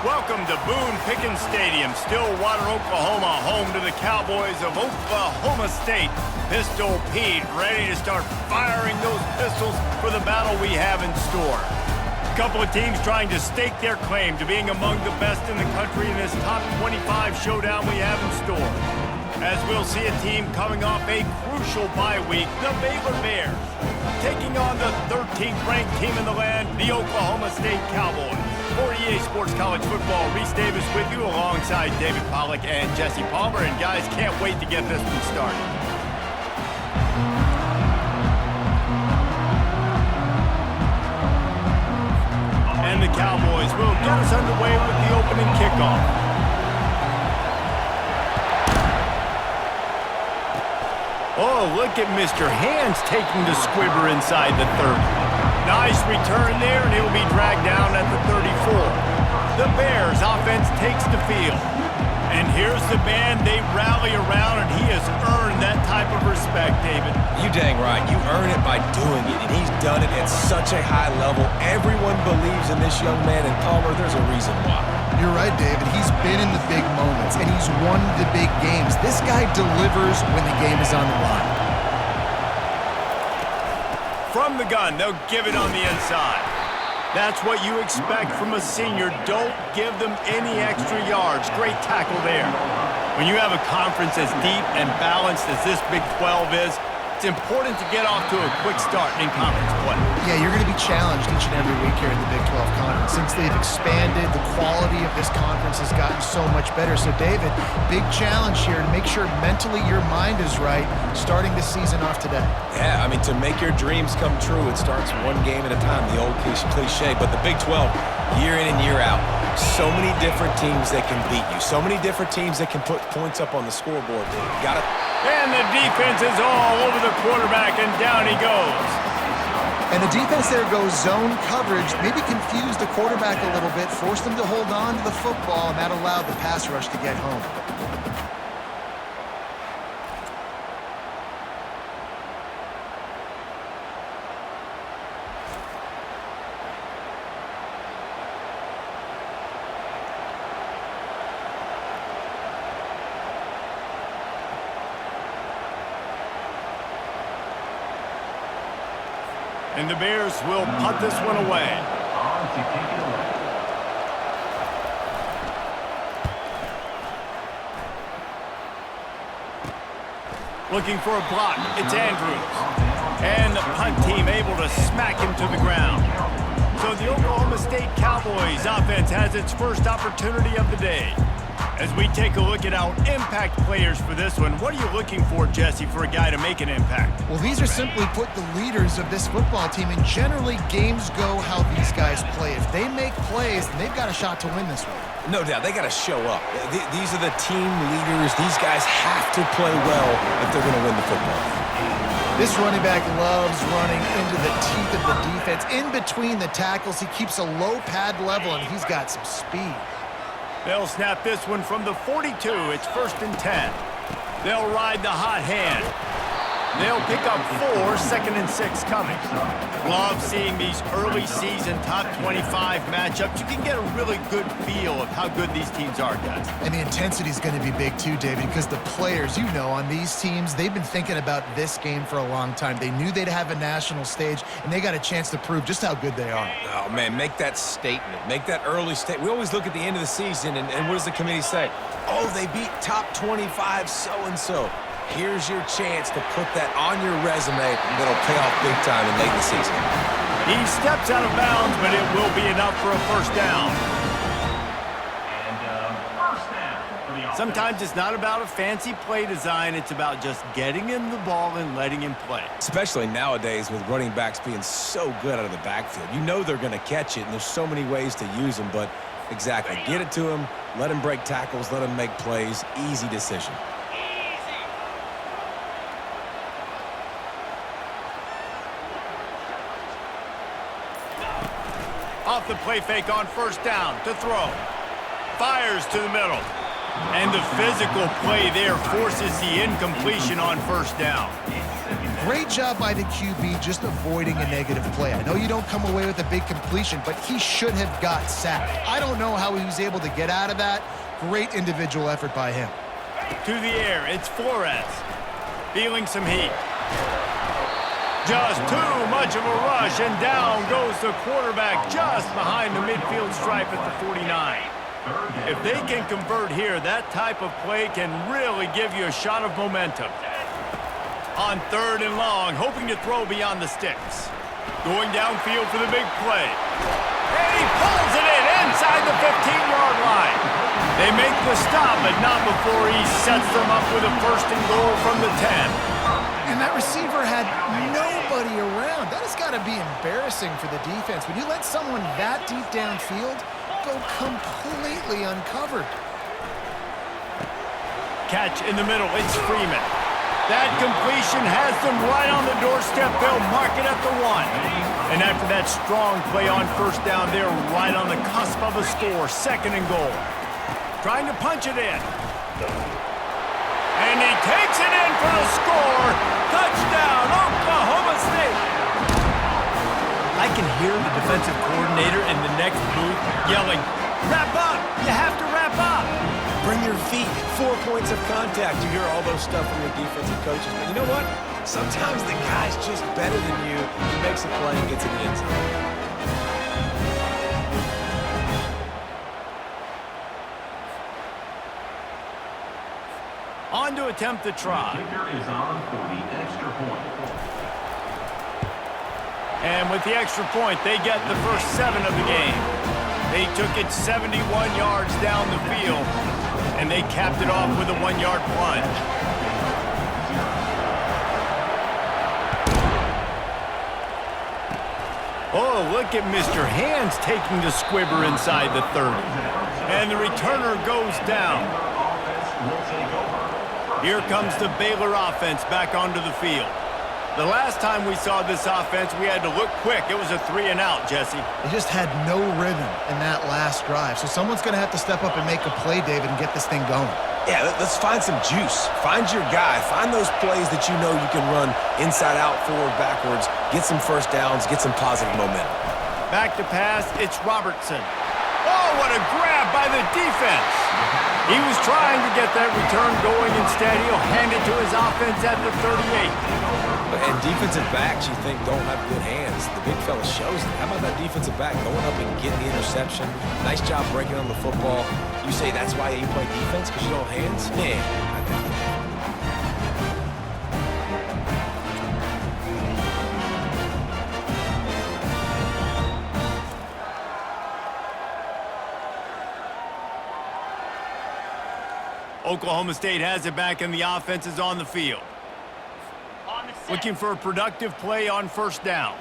Welcome to Boone Pickens Stadium, Stillwater, Oklahoma, home to the Cowboys of Oklahoma State. Pistol Pete ready to start firing those pistols for the battle we have in store. A couple of teams trying to stake their claim to being among the best in the country in this top 25 showdown we have in store. As we'll see a team coming off a crucial bye week, the Baylor Bears, taking on the 13th ranked team in the land, the Oklahoma State Cowboys. For EA Sports College Football, Reese Davis with you alongside David Pollack and Jesse Palmer. And guys, can't wait to get this one started. And the Cowboys will get us underway with the opening kickoff. Oh, look at Mr. Hands taking the squibber inside the 30. Nice return there, and he'll be dragged down at the 34. The Bears offense takes the field. And here's the man they rally around, and he has earned that type of respect, David. You dang right. You earn it by doing it, and he's done it at such a high level. Everyone believes in this young man, and Palmer, there's a reason why. You're right, David. He's been in the big moments, and he's won the big games. This guy delivers when the game is on the line. From the gun, they'll give it on the inside. That's what you expect from a senior. Don't give them any extra yards. Great tackle there. When you have a conference as deep and balanced as this Big 12 is, it's important to get off to a quick start in conference play. Yeah, you're going to be challenged each and every week here in the Big 12 Conference. Since they've expanded, the quality of this conference has gotten so much better. So, David, big challenge here to make sure mentally your mind is right starting this season off today. Yeah, I mean, to make your dreams come true, it starts one game at a time, the old cliche. But the Big 12, year in and year out, so many different teams that can beat you. So many different teams that can put points up on the scoreboard. Got it. And the defense is all over the quarterback, and down he goes. And the defense there goes zone coverage, maybe confused the quarterback a little bit, forced him to hold on to the football, and that allowed the pass rush to get home. And the Bears will punt this one away. Looking for a block. It's Andrews. And the punt team able to smack him to the ground. So the Oklahoma State Cowboys offense has its first opportunity of the day. As we take a look at our impact players for this one, what are you looking for, Jesse, for a guy to make an impact? Well, these are simply put the leaders of this football team, and generally games go how these guys play. If they make plays, then they've got a shot to win this one. No doubt. They got to show up. These are the team leaders. These guys have to play well if they're going to win the football. This running back loves running into the teeth of the defense. In between the tackles, he keeps a low pad level, and he's got some speed. They'll snap this one from the 42. It's 1st and 10. They'll ride the hot hand. They'll pick up 4, 2nd and 6 coming. Love seeing these early season top 25 matchups. You can get a really good feel of how good these teams are, guys. And the intensity is going to be big too, David, because the players, you know, on these teams, they've been thinking about this game for a long time. They knew they'd have a national stage, and they got a chance to prove just how good they are. Oh, man, make that statement. Make that early statement. We always look at the end of the season, and what does the committee say? Oh, they beat top 25 so-and-so. Here's your chance to put that on your resume that'll pay off big time in late in the season. He steps out of bounds, but it will be enough for a first down. Sometimes it's not about a fancy play design. It's about just getting him the ball and letting him play. Especially nowadays with running backs being so good out of the backfield. You know they're going to catch it, and there's so many ways to use them. But exactly, get it to him, let him break tackles, let him make plays. Easy decision. Off the play fake on 1st down to throw. Fires to the middle. And the physical play there forces the incompletion on 1st down. Great job by the QB just avoiding a negative play. I know you don't come away with a big completion, but he should have got sacked. I don't know how he was able to get out of that. Great individual effort by him. To the air, it's Flores. Feeling some heat. Just too much of a rush, and down goes the quarterback just behind the midfield stripe at the 49. If they can convert here, that type of play can really give you a shot of momentum. On 3rd and long, hoping to throw beyond the sticks. Going downfield for the big play. And he pulls it in inside the 15-yard line. They make the stop, but not before he sets them up with a 1st and goal from the 10. And that receiver had nobody around. That has got to be embarrassing for the defense. When you let someone that deep downfield go completely uncovered. Catch in the middle. It's Freeman. That completion has them right on the doorstep. They'll mark it at the 1. And after that strong play on 1st down, they're right on the cusp of a score. 2nd and goal. Trying to punch it in. And he takes it in for the score. Touchdown, Oklahoma State. I can hear the defensive coordinator in the next booth yelling, "Wrap up! You have to wrap up!" Bring your feet. 4 points of contact. You hear all those stuff from your defensive coaches. But you know what? Sometimes the guy's just better than you. He makes a play and gets in the end zone. On to attempt the try. And with the extra point, they get the first 7 of the game. They took it 71 yards down the field, and they capped it off with a 1-yard plunge. Oh, look at Mr. Hands taking the squibber inside the 30. And the returner goes down. Here comes the Baylor offense back onto the field. The last time we saw this offense, we had to look quick. It was a 3-and-out, Jesse. They just had no rhythm in that last drive. So someone's going to have to step up and make a play, David, and get this thing going. Yeah, let's find some juice. Find your guy. Find those plays that you know you can run inside out, forward, backwards. Get some 1st downs. Get some positive momentum. Back to pass. It's Robertson. Oh, what a grab by the defense. He was trying to get that return going. Instead, he'll hand it to his offense at the 38. And defensive backs, you think, don't have good hands. The big fella shows it. How about that defensive back going up and getting the interception? Nice job breaking on the football. You say that's why you play defense, because you don't have hands? Man, I got it. Oklahoma State has it back, and the offense is on the field. Looking for a productive play on 1st down.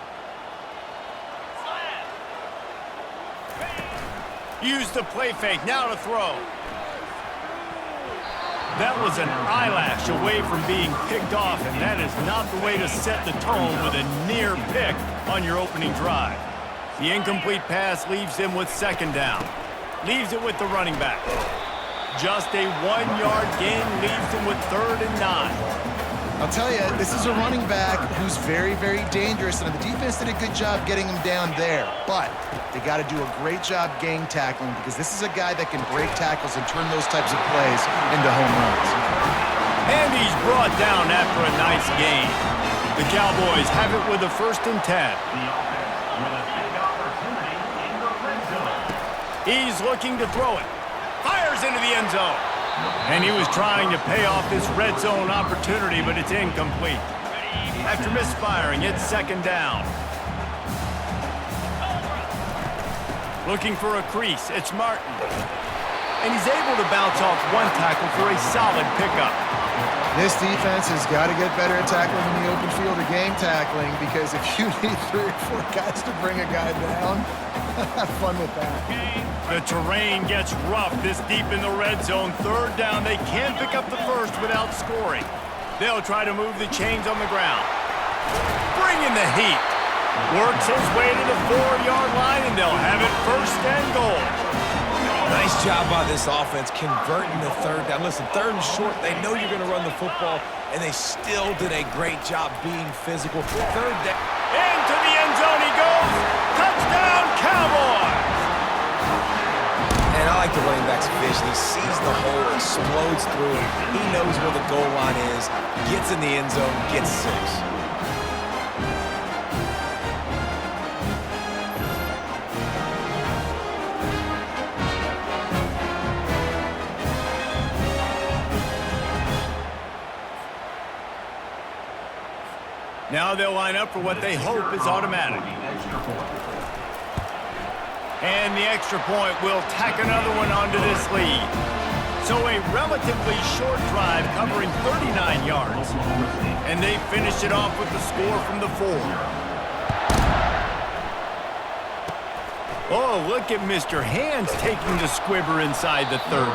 Use the play fake, now to throw. That was an eyelash away from being picked off, and that is not the way to set the tone with a near pick on your opening drive. The incomplete pass leaves him with 2nd down. Leaves it with the running back. Just a 1-yard gain leaves him with 3rd and 9. I'll tell you, this is a running back who's very, very dangerous, and the defense did a good job getting him down there. But they got to do a great job gang tackling, because this is a guy that can break tackles and turn those types of plays into home runs. And he's brought down after a nice gain. The Cowboys have it with a 1st and 10. He's looking to throw it. Fires into the end zone. And he was trying to pay off this red zone opportunity, but it's incomplete. After misfiring, it's 2nd down. Looking for a crease, it's Martin. And he's able to bounce off 1 tackle for a solid pickup. This defense has got to get better at tackling in the open field or game tackling, because if you need 3 or 4 guys to bring a guy down, have fun with that. The terrain gets rough this deep in the red zone. 3rd down, they can't pick up the 1st without scoring. They'll try to move the chains on the ground. Bring in the heat. Works his way to the 4-yard line, and they'll have it 1st and goal. Nice job by this offense converting the third down. Listen, third and short, they know you're going to run the football, and they still did a great job being physical. Third down. Into the end zone he goes. Touchdown, Cowboys! And I like the running back's vision. He sees the hole, explodes through it. He knows where the goal line is, gets in the end zone, gets 6. Now they'll line up for what they hope is automatic. And the extra point will tack another one onto this lead. So a relatively short drive covering 39 yards. And they finish it off with the score from the 4. Oh, look at Mr. Hands taking the squibber inside the 30.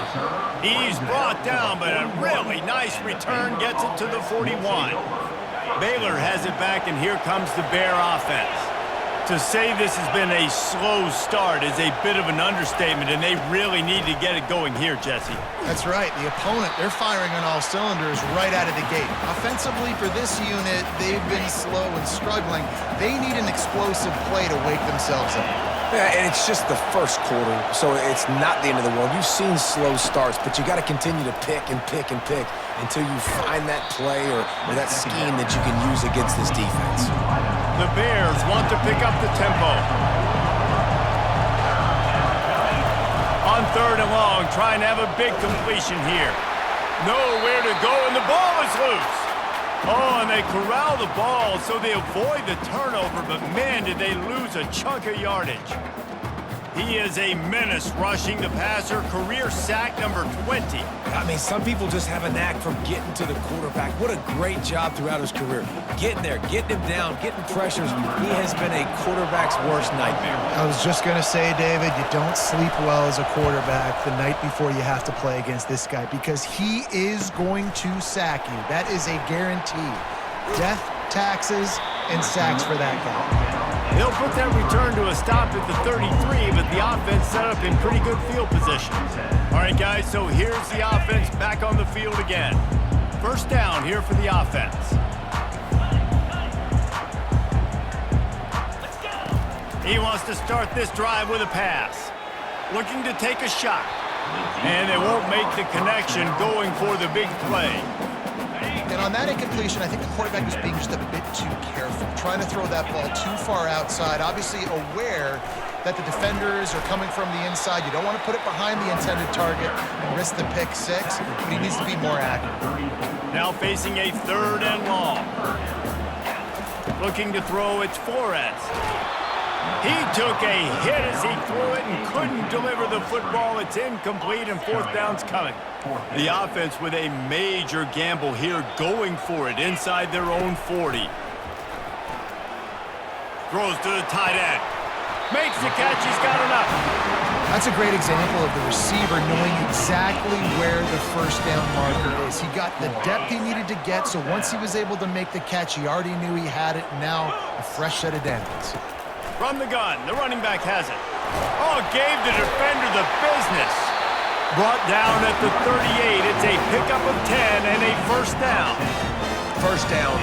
He's brought down, but a really nice return gets it to the 41. Baylor has it back, and here comes the Bear offense. To say this has been a slow start is a bit of an understatement, and they really need to get it going here, Jesse. That's right. The opponent, they're firing on all cylinders right out of the gate. Offensively, for this unit, they've been slow and struggling. They need an explosive play to wake themselves up. Yeah, and it's just the first quarter, so it's not the end of the world. You've seen slow starts, but you got to continue to pick and pick and pick until you find that play or that scheme that you can use against this defense. The Bears want to pick up the tempo. On 3rd and long, trying to have a big completion here. Nowhere to go, and the ball is loose. Oh, and they corral the ball so they avoid the turnover, but man, did they lose a chunk of yardage. He is a menace rushing the passer, career sack number 20. I mean, some people just have a knack for getting to the quarterback. What a great job throughout his career. Getting there, getting him down, getting pressures. He has been a quarterback's worst nightmare. I was just going to say, David, you don't sleep well as a quarterback the night before you have to play against this guy because he is going to sack you. That is a guarantee. Death, taxes, and sacks for that guy. They'll put that return to a stop at the 33, but the offense set up in pretty good field position. All right, guys, so here's the offense back on the field again. First down here for the offense. He wants to start this drive with a pass. Looking to take a shot. And they won't make the connection going for the big play. And on that incompletion, I think the quarterback was being just a bit too careful, trying to throw that ball too far outside, obviously aware that the defenders are coming from the inside. You don't want to put it behind the intended target and risk the pick 6, but he needs to be more accurate. Now facing a 3rd and long. Looking to throw, it's Flores. He took a hit as he threw it and couldn't deliver the football. It's incomplete, and 4th down's coming. The offense with a major gamble here, going for it inside their own 40. Throws to the tight end. Makes the catch. He's got enough. That's a great example of the receiver knowing exactly where the first down marker is. He got the depth he needed to get, so once he was able to make the catch, he already knew he had it. Now a fresh set of downs. From the gun, the running back has it. Oh, gave the defender the business. Brought down at the 38. It's a pickup of 10 and a first down. First down,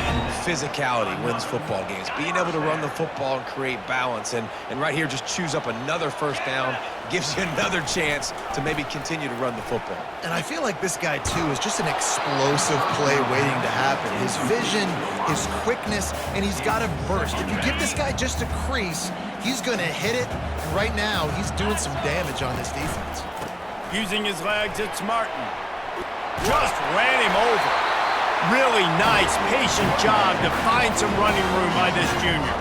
physicality wins football games. Being able to run the football and create balance. And right here, just choose up another first down. Gives you another chance to maybe continue to run the football. And I feel like this guy, too, is just an explosive play waiting to happen. His vision, his quickness, and he's got a burst. If you give this guy just a crease, he's going to hit it. And right now, he's doing some damage on this defense. Using his legs, it's Martin. Just ran him over. Really nice, patient job to find some running room by this junior.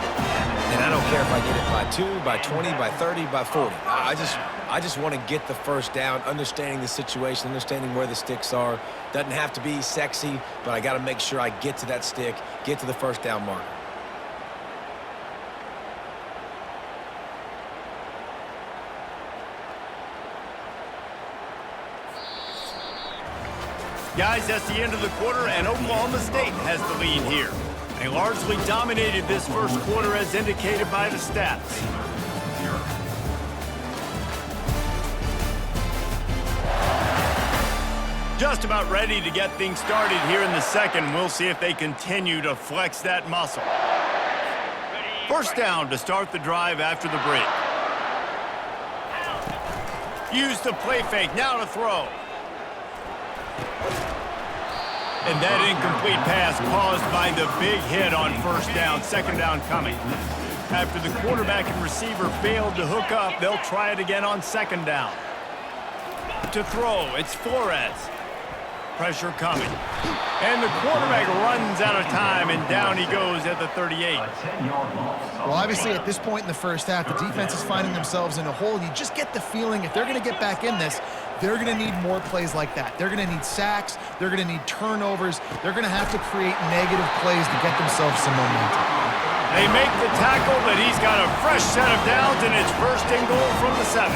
And I don't care if I get it by 2, by 20, by 30, by 40. I just want to get the first down, understanding the situation, understanding where the sticks are. Doesn't have to be sexy, but I got to make sure I get to that stick, get to the first down marker. Guys, that's the end of the quarter, and Oklahoma State has the lead here. They largely dominated this first quarter as indicated by the stats. Just about ready to get things started here in the second. We'll see if they continue to flex that muscle. First down to start the drive after the break. Use the play fake, now to throw. And that incomplete pass caused by the big hit on first down. Second down coming. After the quarterback and receiver failed to hook up, they'll try it again on second down. To throw, it's Flores. Pressure coming. And the quarterback runs out of time, and down he goes at the 38. Well, obviously, at this point in the first half, the defense is finding themselves in a hole. You just get the feeling if they're going to get back in this, they're going to need more plays like that. They're going to need sacks. They're going to need turnovers. They're going to have to create negative plays to get themselves some momentum. They make the tackle, but he's got a fresh set of downs, and it's first and goal from the 7.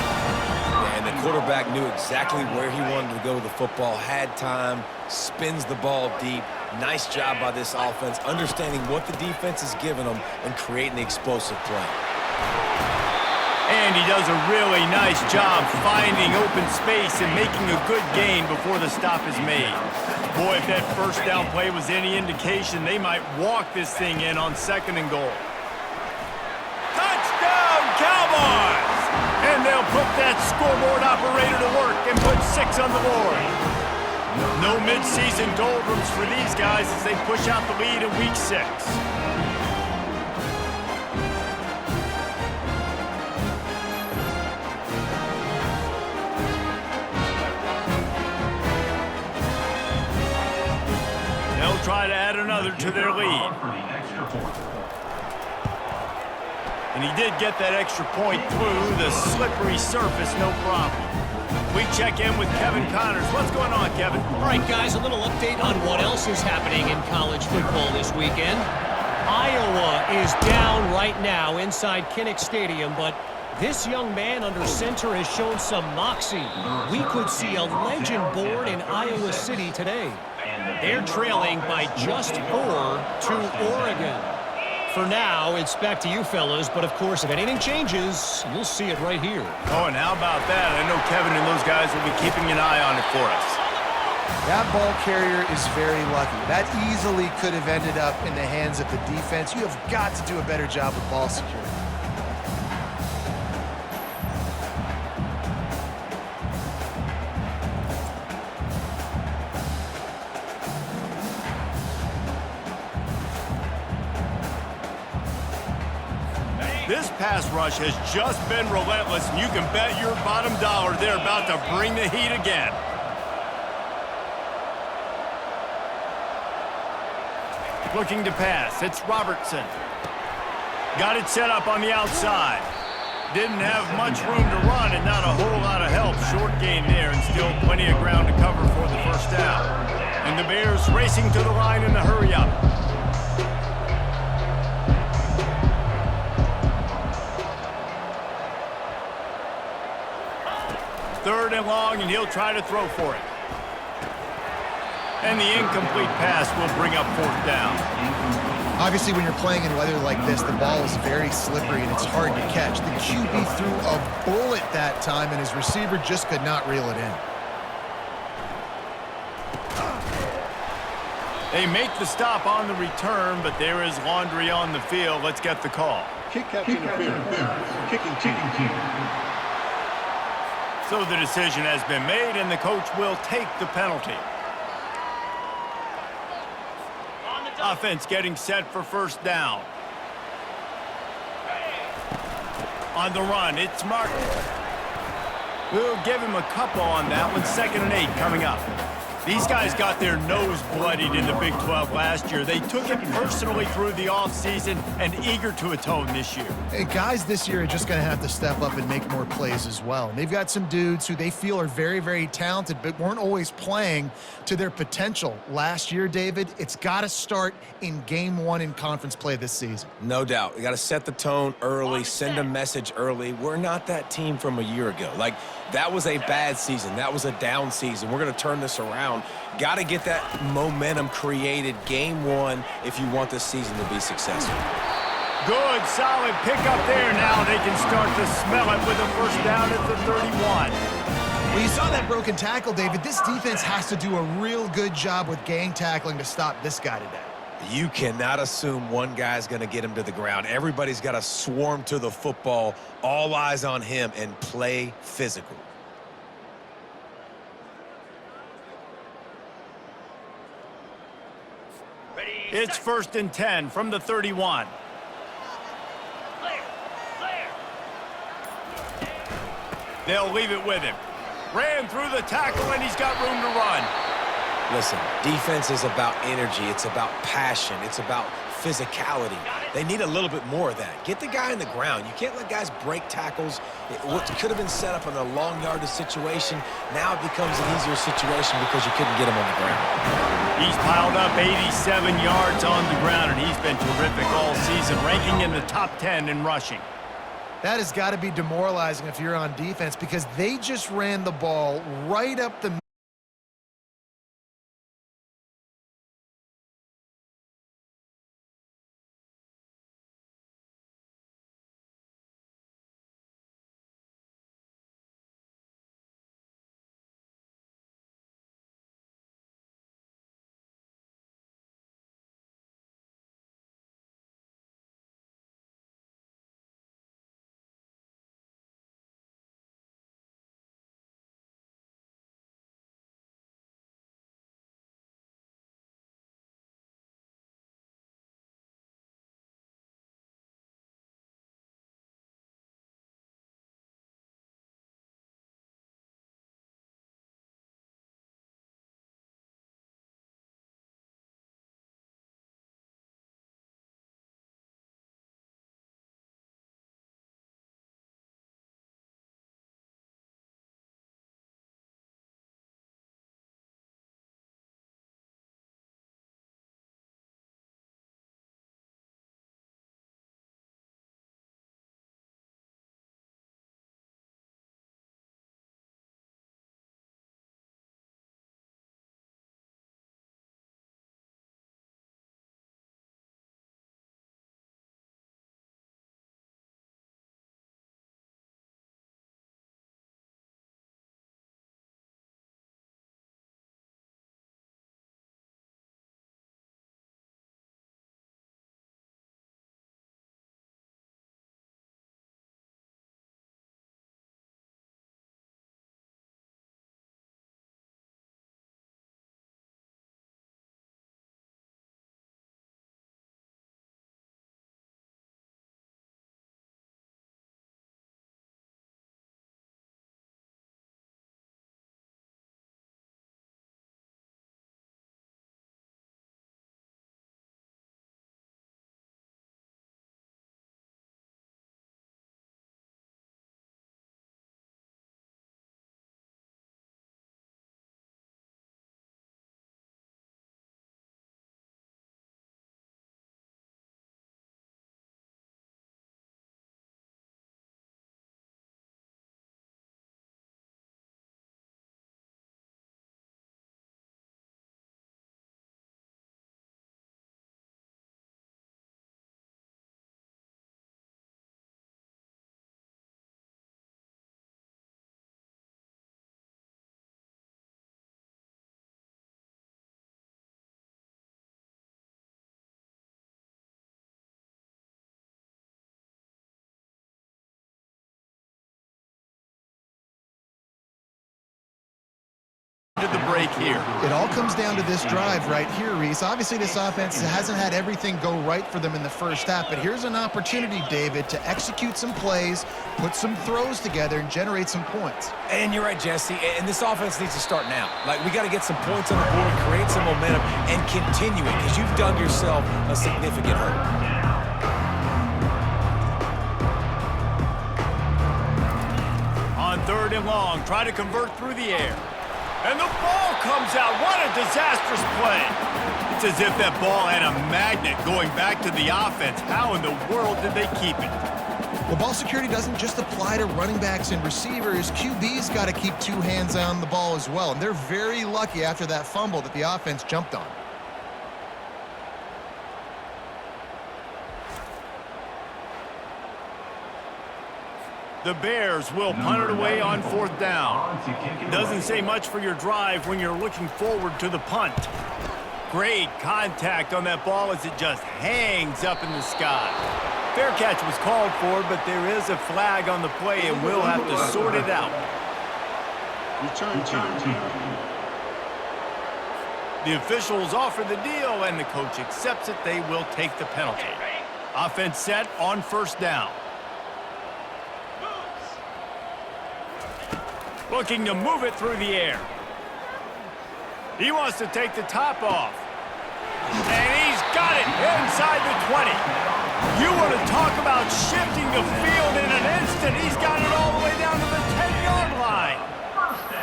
And the quarterback knew exactly where he wanted to go with the football, had time, spins the ball deep. Nice job by this offense, understanding what the defense is giving them and creating the explosive play. And he does a really nice job finding open space and making a good gain before the stop is made. Boy, if that first down play was any indication, they might walk this thing in on second and goal. Touchdown, Cowboys! And they'll put that scoreboard operator to work and put 6 on the board. No midseason doldrums for these guys as they push out the lead in Week 6. They'll try to add another to their lead. And he did get that extra point through the slippery surface, no problem. We check in with Kevin Connors. What's going on, Kevin? All right, guys, a little update on what else is happening in college football this weekend. Iowa is down right now inside Kinnick Stadium, but this young man under center has shown some moxie. We could see a legend born in Iowa City today. They're trailing by just 4 to Oregon. For now, it's back to you fellas, but of course, if anything changes, you'll see it right here. Oh, and how about that? I know Kevin and those guys will be keeping an eye on it for us. That ball carrier is very lucky. That easily could have ended up in the hands of the defense. You have got to do a better job with ball security. This pass rush has just been relentless, and you can bet your bottom dollar they're about to bring the heat again. Looking to pass, it's Robertson. Got it set up on the outside. Didn't have much room to run and not a whole lot of help. Short gain there and still plenty of ground to cover for the first down. And the Bears racing to the line in the hurry-up. Third and long, and he'll try to throw for it. And the incomplete pass will bring up fourth down. Obviously, when you're playing in weather like this, the ball is very slippery and it's hard to catch. The QB threw a bullet that time, and his receiver just could not reel it in. They make the stop on the return, but there is laundry on the field. Let's get the call. Kick interference. Kicking. So the decision has been made, and the coach will take the penalty. Offense getting set for first down. On the run, it's Martin. We'll give him a couple on that one. 2nd and 8 coming up. These guys got their nose bloodied in the Big 12 last year. They took it personally through the offseason and eager to atone this year. Hey, guys this year are just going to have to step up and make more plays as well. And they've got some dudes who they feel are very, very talented but weren't always playing to their potential. Last year, David, it's got to start in Game 1 in conference play this season. No doubt. You got to set the tone early, send a message early. We're not that team from a year ago. Like, that was a bad season. That was a down season. We're going to turn this around. Got to get that momentum created Game 1 if you want this season to be successful. Good, solid pickup there. Now they can start to smell it with a first down at the 31. You saw that broken tackle, David. This defense has to do a real good job with gang tackling to stop this guy today. You cannot assume one guy's going to get him to the ground. Everybody's got to swarm to the football, all eyes on him, and play physical. It's 1st and 10 from the 31. They'll leave it with him. Ran through the tackle, and he's got room to run. Listen, defense is about energy. It's about passion. It's about physicality. They need a little bit more of that. Get the guy on the ground. You can't let guys break tackles. What could have been set up in a long yardage situation, now it becomes an easier situation because you couldn't get him on the ground. He's piled up 87 yards on the ground, and he's been terrific all season, ranking in the top 10 in rushing. That has got to be demoralizing if you're on defense because they just ran the ball right up the the break here. It all comes down to this drive right here, Reese. Obviously, this offense hasn't had everything go right for them in the first half, but here's an opportunity, David, to execute some plays, put some throws together, and generate some points. And you're right, Jesse, and this offense needs to start now. Like, we got to get some points on the board, create some momentum, and continue it, because you've dug yourself a significant hole. On 3rd and long, try to convert through the air. And the ball comes out. What a disastrous play. It's as if that ball had a magnet going back to the offense. How in the world did they keep it? Well, ball security doesn't just apply to running backs and receivers. QB's got to keep two hands on the ball as well. And they're very lucky after that fumble that the offense jumped on. The Bears will punt it away on 4th down. Doesn't say much for your drive when you're looking forward to the punt. Great contact on that ball as it just hangs up in the sky. Fair catch was called for, but there is a flag on the play, and we'll have to sort it out. Return team. The officials offer the deal, and the coach accepts it. They will take the penalty. Offense set on 1st down. Looking to move it through the air. He wants to take the top off. And he's got it inside the 20. You want to talk about shifting the field in an instant. He's got it all the way down to the 10-yard line.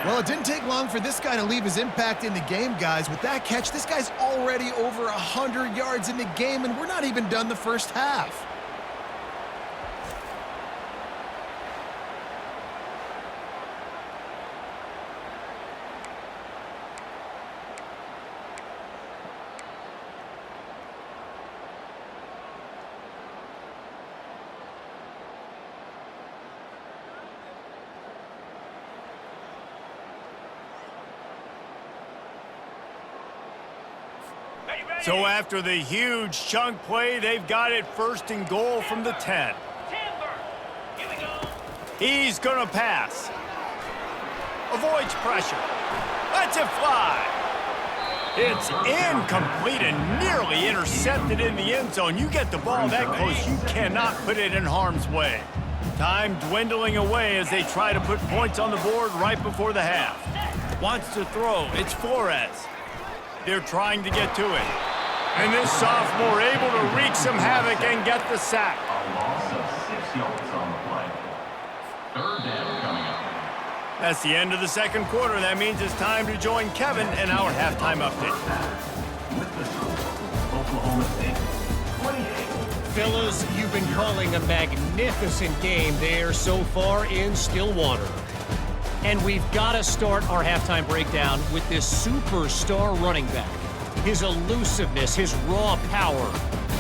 Well, it didn't take long for this guy to leave his impact in the game, guys. With that catch, this guy's already over 100 yards in the game, and we're not even done the first half. So after the huge chunk play, they've got it 1st and goal from the 10. He's going to pass. Avoids pressure. Lets it fly. It's incomplete and nearly intercepted in the end zone. You get the ball that close, you cannot put it in harm's way. Time dwindling away as they try to put points on the board right before the half. Wants to throw. It's Flores. They're trying to get to it. And this sophomore able to wreak some havoc and get the sack. A loss of 6 yards on the play. 3rd down coming up. That's the end of the 2nd quarter. That means it's time to join Kevin in our halftime update. With the score, Oklahoma State 28. Fellas, you've been calling a magnificent game there so far in Stillwater. And we've got to start our halftime breakdown with this superstar running back. His elusiveness, his raw power.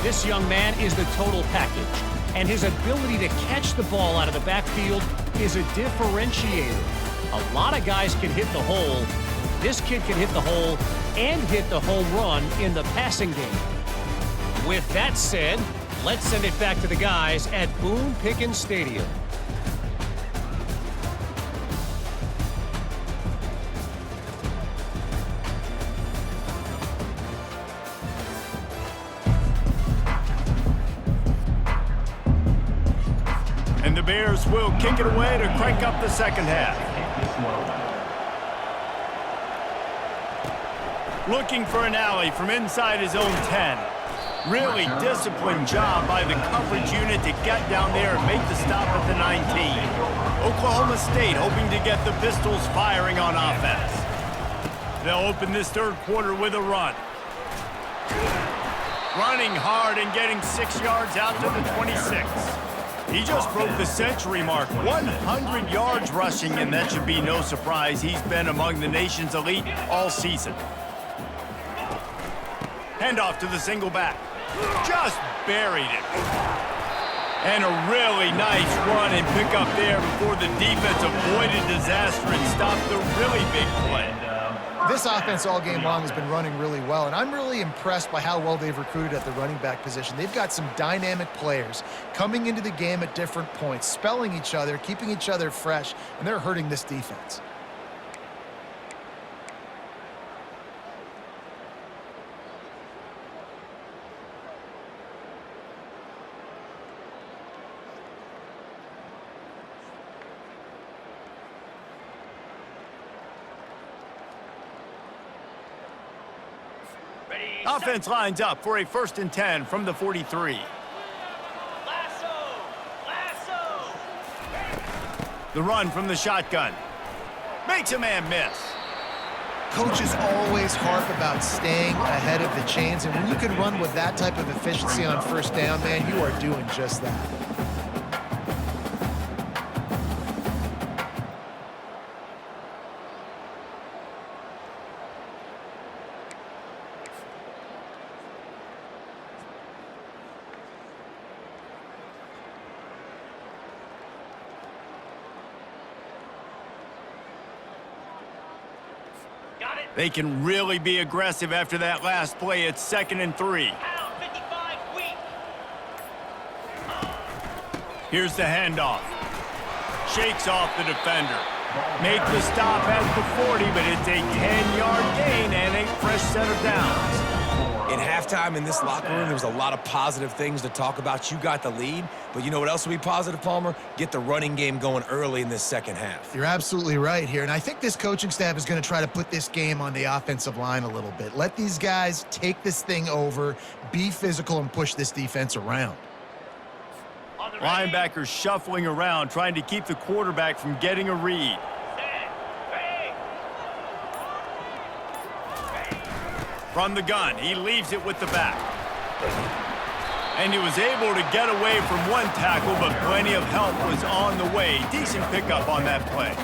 This young man is the total package. And his ability to catch the ball out of the backfield is a differentiator. A lot of guys can hit the hole. This kid can hit the hole and hit the home run in the passing game. With that said, let's send it back to the guys at Boone Pickens Stadium. The Bears will kick it away to crank up the 2nd half. Looking for an alley from inside his own 10. Really disciplined job by the coverage unit to get down there and make the stop at the 19. Oklahoma State hoping to get the Pistols firing on offense. They'll open this 3rd quarter with a run. Running hard and getting 6 yards out to the 26. He just broke the century mark, 100 yards rushing, and that should be no surprise. He's been among the nation's elite all season. Handoff to the single back. Just buried it. And a really nice run and pick up there before the defense avoided disaster and stopped the really big play. This offense all game long has been running really well, and I'm really impressed by how well they've recruited at the running back position. They've got some dynamic players coming into the game at different points, spelling each other, keeping each other fresh, and they're hurting this defense. Offense lines up for a 1st and 10 from the 43. The run from the shotgun. Makes a man miss. Coaches always harp about staying ahead of the chains, and when you can run with that type of efficiency on 1st down, man, you are doing just that. They can really be aggressive after that last play. It's 2nd and 3. Here's the handoff. Shakes off the defender. Make the stop at the 40, but it's a 10-yard gain and a fresh set of downs. In halftime in this locker room, there was a lot of positive things to talk about. You got the lead, but you know what else will be positive, Palmer? Get the running game going early in this second half. You're absolutely right here, and I think this coaching staff is going to try to put this game on the offensive line a little bit. Let these guys take this thing over, be physical, and push this defense around. Linebackers shuffling around, trying to keep the quarterback from getting a read. From the gun, he leaves it with the back. And he was able to get away from one tackle, but plenty of help was on the way. Decent pickup on that play.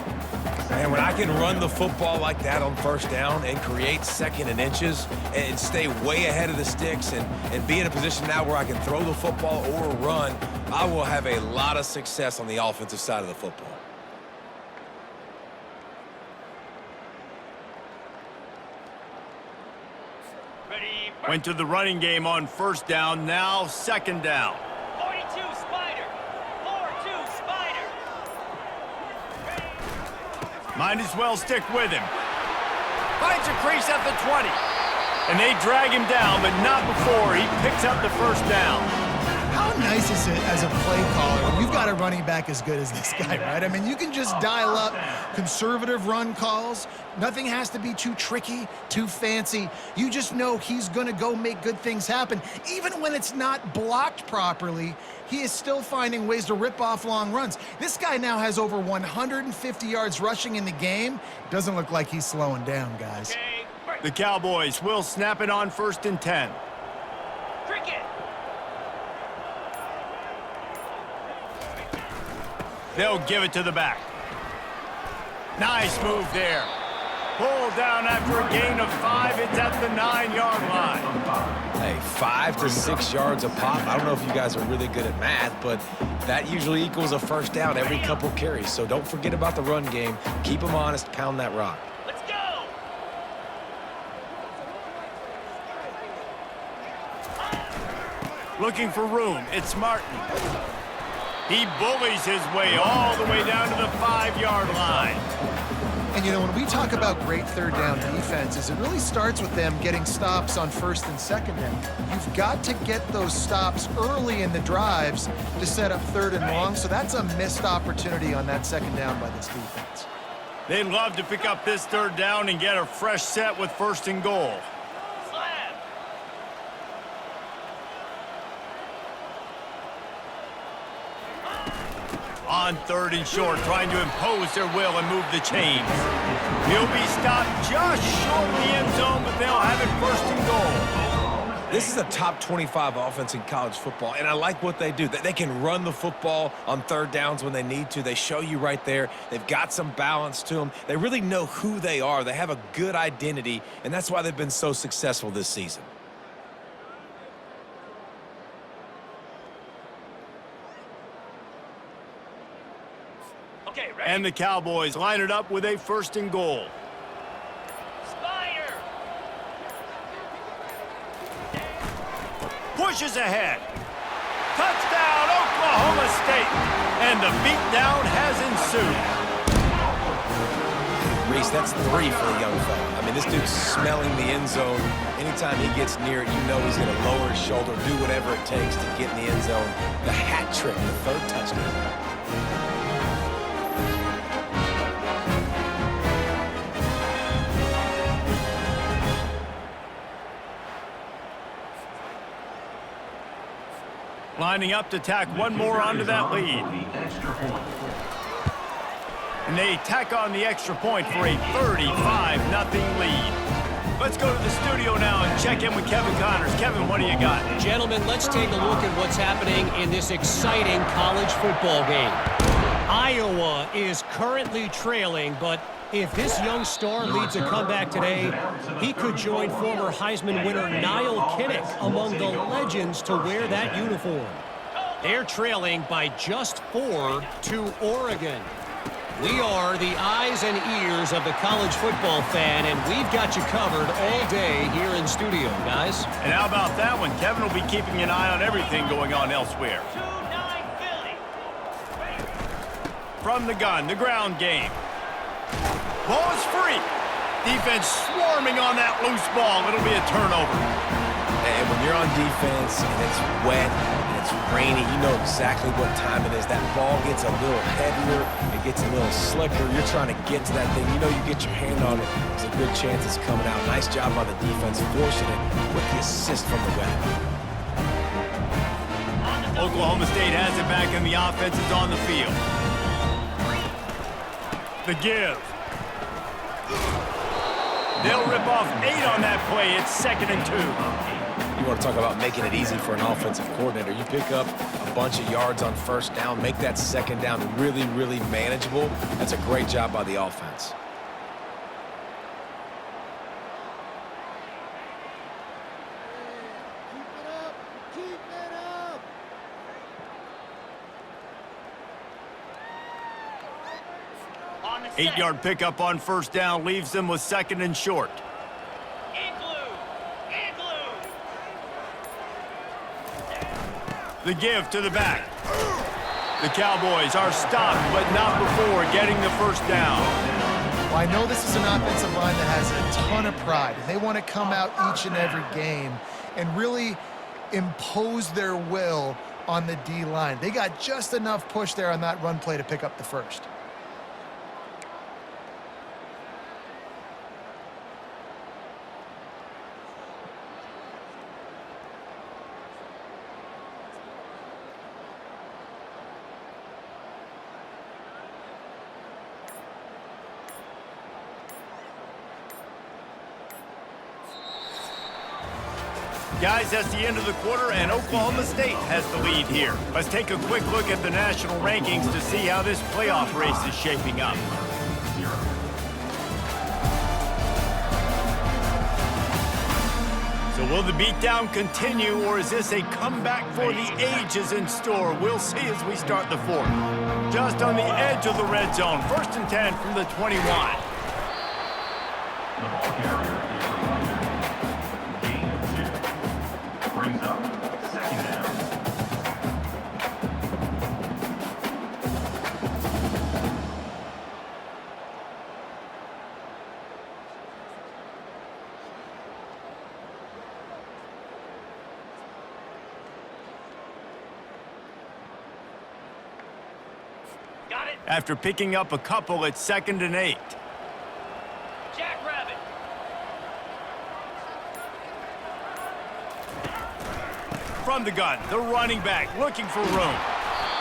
And when I can run the football like that on first down and create 2nd and inches and stay way ahead of the sticks and be in a position now where I can throw the football or run, I will have a lot of success on the offensive side of the football. Went to the running game on first down, now 2nd down. 42 Spider. 4-2 Spider. Might as well stick with him. Finds a crease at the 20. And they drag him down, but not before he picks up the first down. How nice is it as a play caller when you've got a running back as good as this guy, right? I mean, you can just dial up conservative run calls. Nothing has to be too tricky, too fancy. You just know he's going to go make good things happen. Even when it's not blocked properly, he is still finding ways to rip off long runs. This guy now has over 150 yards rushing in the game. Doesn't look like he's slowing down, guys. The Cowboys will snap it on 1st and 10. Cricket. They'll give it to the back. Nice move there. Pulled down after a gain of 5. It's at the 9-yard line. Hey, 5 to 6 yards a pop. I don't know if you guys are really good at math, but that usually equals a first down every couple carries. So don't forget about the run game. Keep them honest. Pound that rock. Let's go. Looking for room. It's Martin. He bullies his way all the way down to the 5-yard line. And, you know, when we talk about great third down defenses, it really starts with them getting stops on 1st and 2nd down. You've got to get those stops early in the drives to set up 3rd and long, so that's a missed opportunity on that 2nd down by this defense. They'd love to pick up this 3rd down and get a fresh set with 1st and goal. Slab. On 3rd and short, trying to impose their will and move the chains. He'll be stopped just short of the end zone, but they'll have it 1st and goal. This is a top 25 offense in college football, and I like what they do. They can run the football on 3rd downs when they need to. They show you right there. They've got some balance to them. They really know who they are. They have a good identity, and that's why they've been so successful this season. Okay, ready. And the Cowboys line it up with a 1st and goal. Spider. Pushes ahead. Touchdown, Oklahoma State. And the beatdown has ensued. Reese, that's 3 for a young fella. I mean, this dude's smelling the end zone. Anytime he gets near it, you know he's going to lower his shoulder, do whatever it takes to get in the end zone. The hat trick, the 3rd touchdown. Lining up to tack one more onto that lead. And they tack on the extra point for a 35-0 lead. Let's go to the studio now and check in with Kevin Connors. Kevin, what do you got? Gentlemen, let's take a look at what's happening in this exciting college football game. Iowa is currently trailing, but if this young star leads a comeback today, he could join former Heisman winner Niall Kinnick among the legends to wear that uniform. They're trailing by just 4 to Oregon. We are the eyes and ears of the college football fan, and we've got you covered all day here in studio, guys. And how about that one? Kevin will be keeping an eye on everything going on elsewhere. 2-9 Philly. From the gun, the ground game. Ball is free. Defense swarming on that loose ball. It'll be a turnover. And when you're on defense and it's wet and it's rainy, you know exactly what time it is. That ball gets a little heavier, it gets a little slicker. You're trying to get to that thing. You know you get your hand on it, there's a good chance it's coming out. Nice job by the defense forcing it with the assist from the wet. Oklahoma State has it back and the offense is on the field. The give. They'll rip off 8 on that play. It's 2nd and 2. You want to talk about making it easy for an offensive coordinator. You pick up a bunch of yards on first down, make that second down really, really manageable. That's a great job by the offense. On the 8-yard pickup on first down leaves them with 2nd and short. Igloo. The give to the back. The Cowboys are stopped, but not before getting the first down. Well, I know this is an offensive line that has a ton of pride. They want to come out each and every game and really impose their will on the D-line. They got just enough push there on that run play to pick up the first. Guys, that's the end of the quarter, and Oklahoma State has the lead here. Let's take a quick look at the national rankings to see how this playoff race is shaping up. So will the beatdown continue, or is this a comeback for the ages in store? We'll see as we start the fourth. Just on the edge of the red zone, 1st and 10 from the 21. The ball carrier is reminded. Gain of 2. Brings up 2nd down. Got it. After picking up a couple, it's 2nd and 8. Jackrabbit. From the gun, the running back looking for room.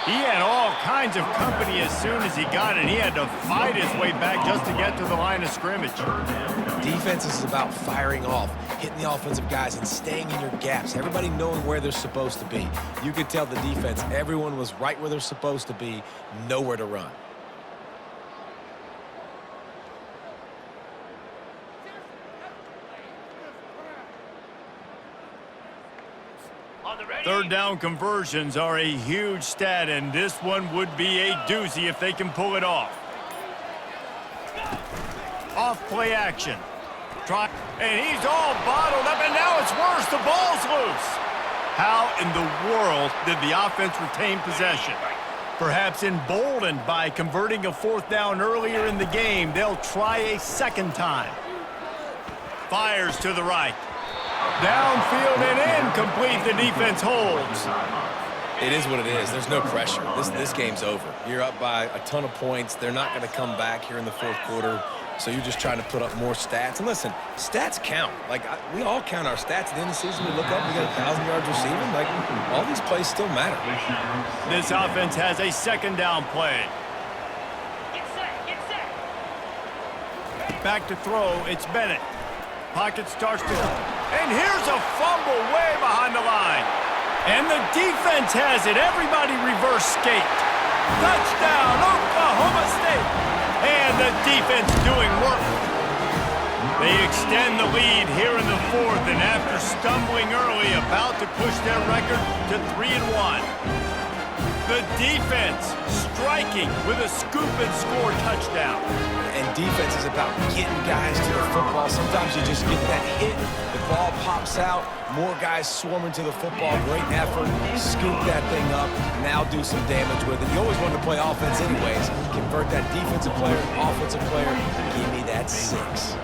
He had all kinds of company as soon as he got it. He had to fight his way back just to get to the line of scrimmage. Defense is about firing off, hitting the offensive guys and staying in your gaps. Everybody knowing where they're supposed to be. You could tell the defense, everyone was right where they're supposed to be, nowhere to run. On the ready. 3rd down conversions are a huge stat, and this one would be a doozy if they can pull it off. Off play action. Try, and he's all bottled up, and now it's worse. The ball's loose. How in the world did the offense retain possession? Perhaps emboldened by converting a 4th down earlier in the game, they'll try a 2nd time. Fires to the right. Downfield and incomplete. The defense holds. It is what it is. There's no pressure. This game's over. You're up by a ton of points. They're not going to come back here in the 4th quarter. So you're just trying to put up more stats. And listen, stats count. Like, we all count our stats. At the end of the season, we look up, we got 1,000 yards receiving. Like, all these plays still matter. This offense has a 2nd down play. Get set. Get set. Back to throw. It's Bennett. Pocket starts to... And here's a fumble way behind the line. And the defense has it. Everybody reverse skate. Touchdown, Oklahoma State. And the defense doing work. They extend the lead here in the 4th, and after stumbling early, about to push their record to 3-1. The defense striking with a scoop and score touchdown. And defense is about getting guys to the football. Sometimes you just get that hit, the ball pops out, more guys swarming to the football. Great effort, scoop that thing up, now do some damage with it. You always want to play offense anyways. Convert that defensive player, offensive player, give me that 6.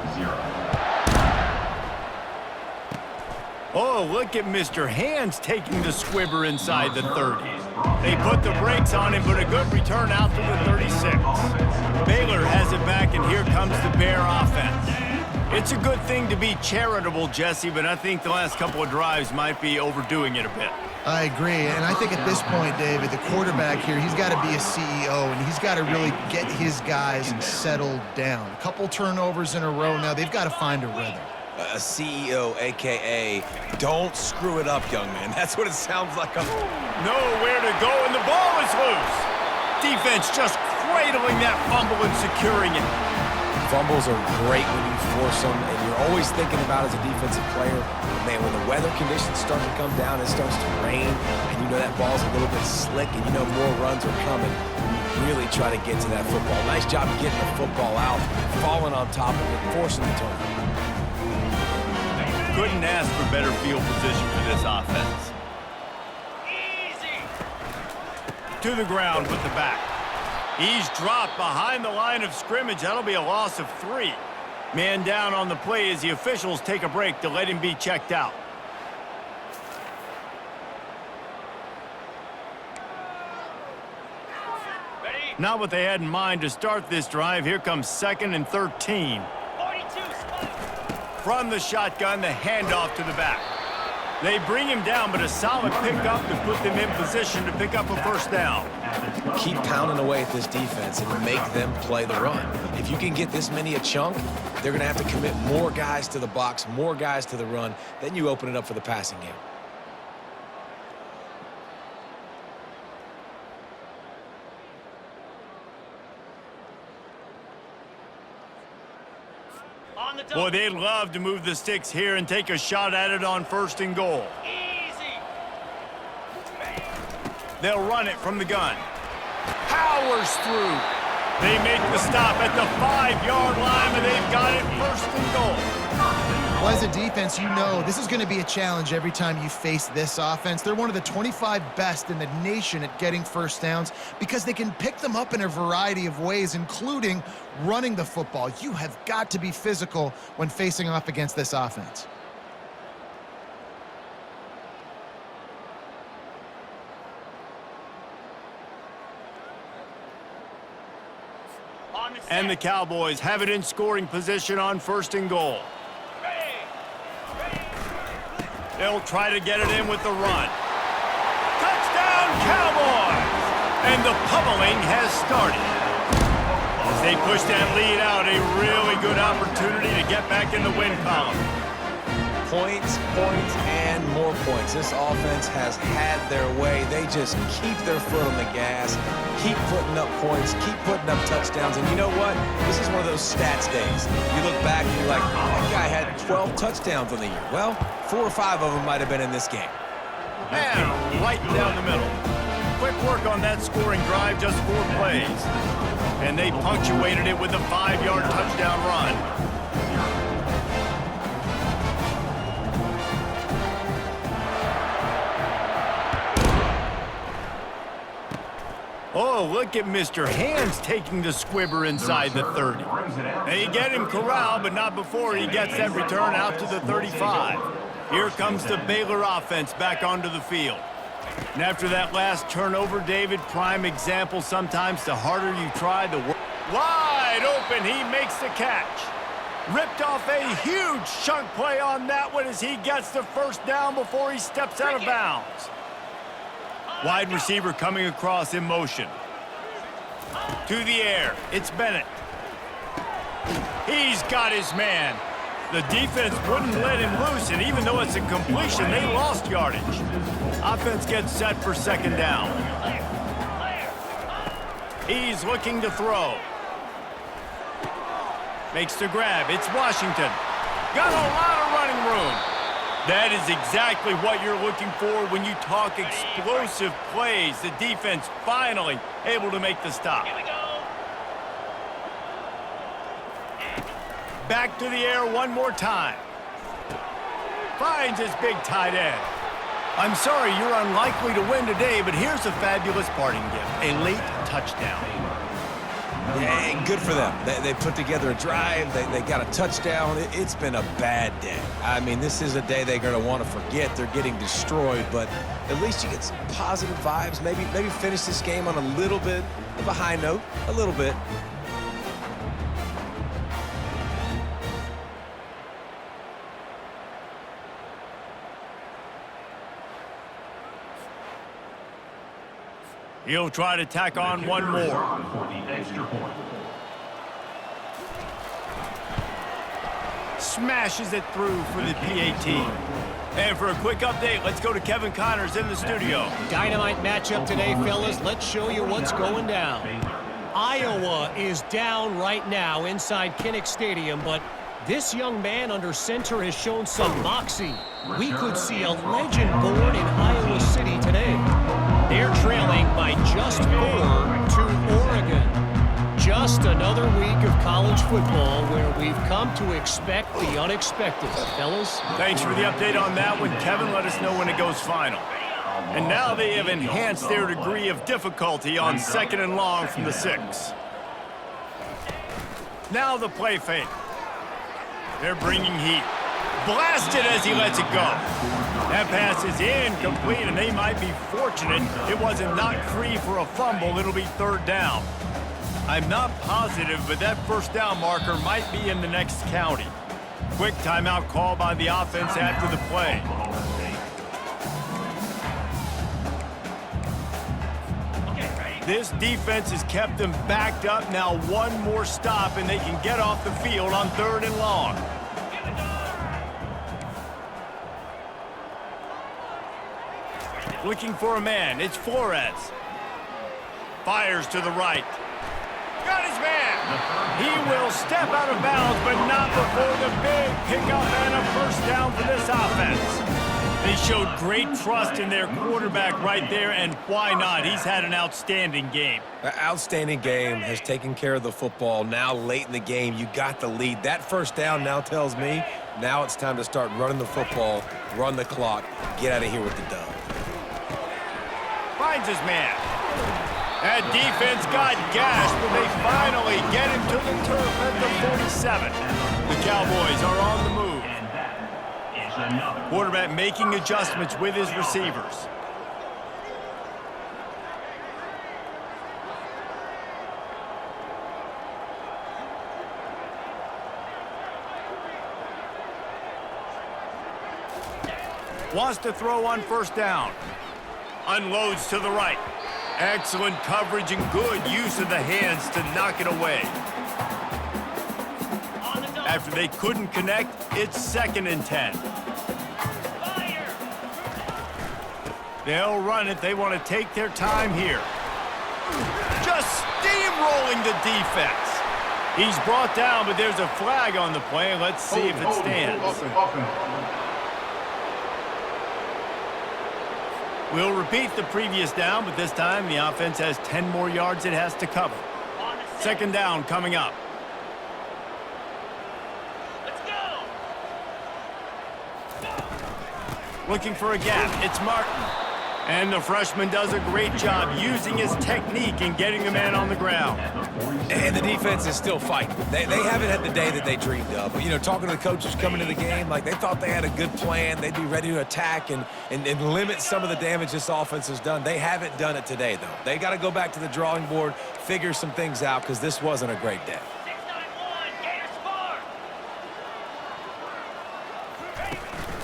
Oh, look at Mr. Hands taking the squibber inside the 30. They put the brakes on him, but a good return out to the 36. Baylor has it back, and here comes the Bear offense. It's a good thing to be charitable, Jesse, but I think the last couple of drives might be overdoing it a bit. I agree, and I think at this point, David, the quarterback here, he's got to be a CEO, and he's got to really get his guys settled down. A couple turnovers in a row now. They've got to find a rhythm. A CEO, a.k.a. don't screw it up, young man. That's what it sounds like. Nowhere to go, and the ball is loose. Defense just cradling that fumble and securing it. Fumbles are great when you force them, and you're always thinking about as a defensive player, but man, when the weather conditions start to come down, it starts to rain, and you know that ball's a little bit slick, and you know more runs are coming. Really try to get to that football. Nice job getting the football out, falling on top of it, forcing the turnover. Couldn't ask for better field position for this offense. Easy. To the ground with the back. He's dropped behind the line of scrimmage. That'll be a loss of 3. Man down on the play as the officials take a break to let him be checked out. Ready? Not what they had in mind to start this drive. Here comes 2nd and 13. 42 spike. From the shotgun, the handoff to the back. They bring him down, but a solid pickup to put them in position to pick up a first down. Keep pounding away at this defense and make them play the run. If you can get this many a chunk, they're going to have to commit more guys to the box, more guys to the run. Then you open it up for the passing game. On the Boy, double. they'd love to move the sticks here and take a shot at it on 1st and goal. Easy. They'll run it from the gun. Powers through. They make the stop at the 5-yard line, and they've got it 1st and goal. Well, as a defense, you know this is going to be a challenge every time you face this offense. They're one of the 25 best in the nation at getting first downs because they can pick them up in a variety of ways, including running the football. You have got to be physical when facing off against this offense. On the set. And the Cowboys have it in scoring position on 1st and goal. Ready. They'll try to get it in with the run. Touchdown, Cowboys! And the pummeling has started. As they push that lead out, a really good opportunity to get back in the win column. Points, points, and more points. This offense has had their way. They just keep their foot on the gas, keep putting up points, keep putting up touchdowns. And you know what? This is one of those stats days. You look back and you're like, oh, that guy had 12 touchdowns on the year. Well, 4 or 5 of them might have been in this game. And right down the middle. Quick work on that scoring drive, just 4 plays. And they punctuated it with a 5-yard touchdown run. Oh, look at Mr. Hands taking the squibber inside the 30. They get him corralled, but not before he gets that return out to the 35. Here comes the Baylor offense back onto the field. And after that last turnover, David, prime example, sometimes the harder you try, the worse. Wide open, he makes the catch. Ripped off a huge chunk play on that one as he gets the first down before he steps out of bounds. Wide receiver coming across in motion. To the air, it's Bennett. He's got his man. The defense wouldn't let him loose, and even though it's a completion, they lost yardage. Offense gets set for 2nd down. He's looking to throw. Makes the grab. It's Washington. Got a lot of running room. That is exactly what you're looking for when you talk explosive plays. The defense finally able to make the stop. Here we go. Back to the air one more time. Finds his big tight end. I'm sorry you're unlikely to win today, but here's a fabulous parting gift. A late touchdown. Hey, good for them. They put together a drive. They got a touchdown. It's been a bad day. I mean, this is a day they're going to want to forget. They're getting destroyed, but at least you get some positive vibes. Maybe finish this game on a little bit of a high note. A little bit. He'll try to tack on one more. For the extra point. Smashes it through for the PAT. And for a quick update, let's go to Kevin Connors in the studio. Dynamite matchup today, fellas. Let's show you what's going down. Iowa is down right now inside Kinnick Stadium, but this young man under center has shown some moxie. We could see a legend born in Iowa City today. They're trailing by just 4 to Oregon. Just another week of college football where we've come to expect the unexpected. Fellas? Thanks for the update on that one, Kevin. Let us know when it goes final. And now they have enhanced their degree of difficulty on 2nd and long from the 6. Now the play fake. They're bringing heat. Blasted as he lets it go. That pass is incomplete, and they might be fortunate it wasn't knocked free for a fumble. It'll be 3rd down. I'm not positive, but that 1st down marker might be in the next county. Quick timeout call by the offense after the play. This defense has kept them backed up. Now one more stop, and they can get off the field on 3rd and long. Looking for a man. It's Flores. Fires to the right. Got his man. He will step out of bounds, but not before the big pickup and a 1st down for this offense. They showed great trust in their quarterback right there, and why not? He's had an outstanding game. An outstanding game, has taken care of the football. Now late in the game, you got the lead. That 1st down now tells me now it's time to start running the football, run the clock, get out of here with the dub. Finds his man. That defense got gashed, but they finally get him to the turf at the 47. The Cowboys are on the move. And that is another. Quarterback making adjustments with his receivers. Wants to throw on 1st down. Unloads to the right. Excellent coverage and good use of the hands to knock it away. After they couldn't connect, it's 2nd and 10. Fire! They'll run it. They want to take their time here. Just steamrolling the defense. He's brought down, but there's a flag on the play. Let's see if it stands. We'll repeat the previous down, but this time the offense has 10 more yards it has to cover. 2nd down coming up. Let's go! Looking for a gap. It's Martin. And the freshman does a great job using his technique and getting the man on the ground. And the defense is still fighting. They haven't had the day that they dreamed of. But, you know, talking to the coaches coming to the game, like they thought they had a good plan. They'd be ready to attack and limit some of the damage this offense has done. They haven't done it today, though. They got to go back to the drawing board, figure some things out, because this wasn't a great day. 691, Gators far.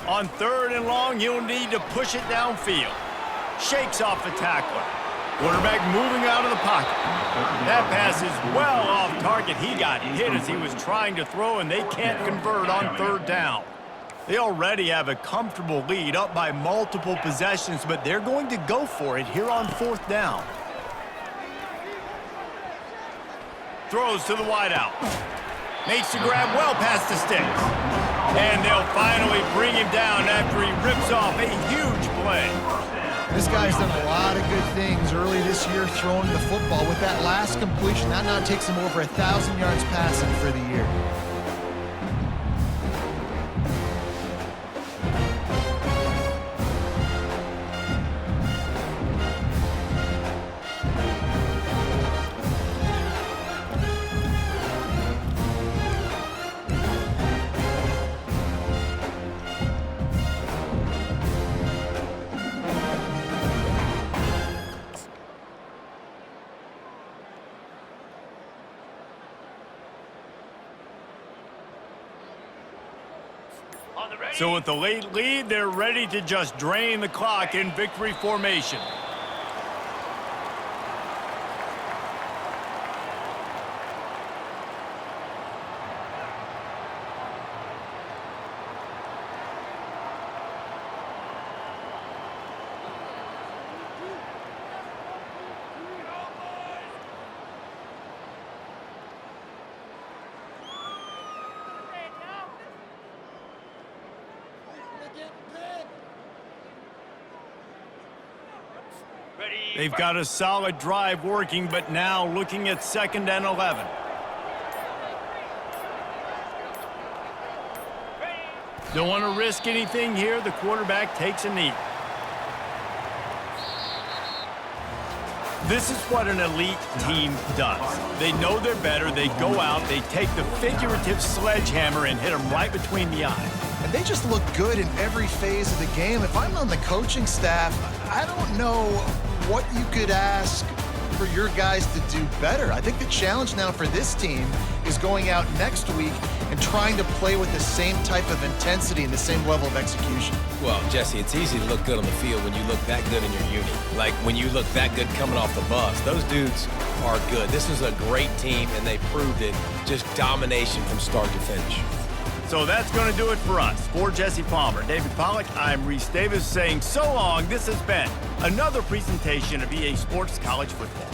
On 3rd and long, you'll need to push it downfield. Shakes off the tackler. Quarterback moving out of the pocket. That pass is well off target. He got hit as he was trying to throw, and they can't convert on 3rd down. They already have a comfortable lead, up by multiple possessions, but they're going to go for it here on 4th down. Throws to the wideout. Makes the grab well past the sticks. And they'll finally bring him down after he rips off a huge play. This guy's done a lot of good things early this year throwing the football. With that last completion, that now takes him over 1,000 yards passing for the year. On the ready. So with the late lead, they're ready to just drain the clock in victory formation. Ready. They've got a solid drive working, but now looking at 2nd and 11. Don't want to risk anything here. The quarterback takes a knee. This is what an elite team does. They know they're better. They go out, they take the figurative sledgehammer and hit them right between the eyes. And they just look good in every phase of the game. If I'm on the coaching staff, I don't know what you could ask for your guys to do better. I think the challenge now for this team is going out next week and trying to play with the same type of intensity and the same level of execution. Well, Jesse, it's easy to look good on the field when you look that good in your unit. Like when you look that good coming off the bus. Those dudes are good. This is a great team, and they proved it. Just domination from start to finish. So that's going to do it for us. For Jesse Palmer, David Pollack, I'm Reese Davis saying so long. This has been another presentation of EA Sports College Football.